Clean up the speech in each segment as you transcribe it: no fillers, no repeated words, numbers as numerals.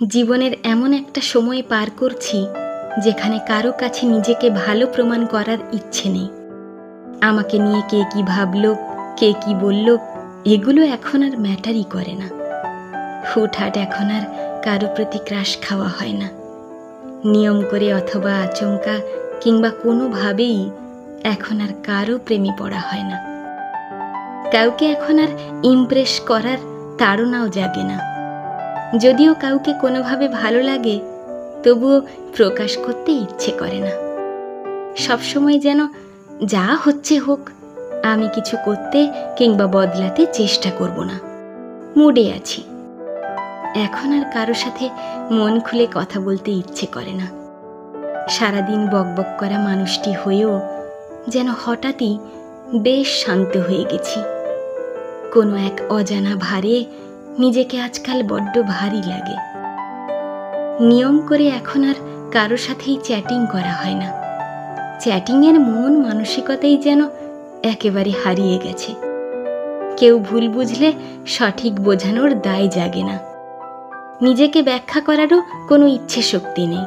জীবনের এমন একটা সময় পার করছি যেখানে কারো কাছে নিজেকে ভালো প্রমাণ করার ইচ্ছে নেই। আমাকে নিয়ে কে কি ভাবলো, কে কি বলল, এগুলো এখন আর ম্যাটারই করে না। হুটহাট এখন আর কারো প্রতি ক্রাশ খাওয়া হয় না। নিয়ম করে অথবা আচমকা কিংবা কোনোভাবেই এখন আর কারো প্রেমে পড়া হয় না। কাউকে এখন আর ইমপ্রেস করার তাড়নাও জাগে না। যদিও কাউকে কোনোভাবে ভালো লাগে, তবুও প্রকাশ করতে ইচ্ছে করে না। সবসময় যেন যা হচ্ছে হোক, আমি কিছু করতে কিংবা বদলাতে চেষ্টা করব না। মুডে আছি। এখন আর কারো সাথে মন খুলে কথা বলতে ইচ্ছে করে না। সারাদিন বকবক করা মানুষটি হয়েও যেন হঠাৎই বেশ শান্ত হয়ে গেছি। কোনো এক অজানা ভারে নিজেকে আজকাল বড্ড ভারী লাগে। নিয়ম করে এখন আর কারো সাথেই চ্যাটিং করা হয় না। চ্যাটিংয়ের মন মানসিকতাই যেন একেবারে হারিয়ে গেছে। কেউ ভুল বুঝলে সঠিক বোঝানোর দায় জাগে না। নিজেকে ব্যাখ্যা করারও কোনো ইচ্ছে শক্তি নেই।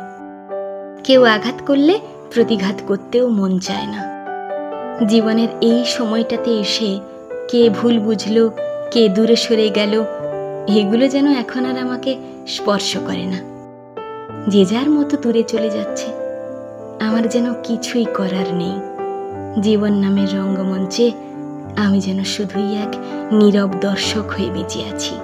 কেউ আঘাত করলে প্রতিঘাত করতেও মন চায় না। জীবনের এই সময়টাতে এসে কে ভুল বুঝলো, কে দূরে সরে গেল, এগুলো যেন এখন আর আমাকে স্পর্শ করে না। যে যার মতো দূরে চলে যাচ্ছে। আমার যেন কিছুই করার নেই। জীবন নামের রঙ্গমঞ্চে আমি যেন শুধুই এক নীরব দর্শক হয়ে বেঁচে আছি।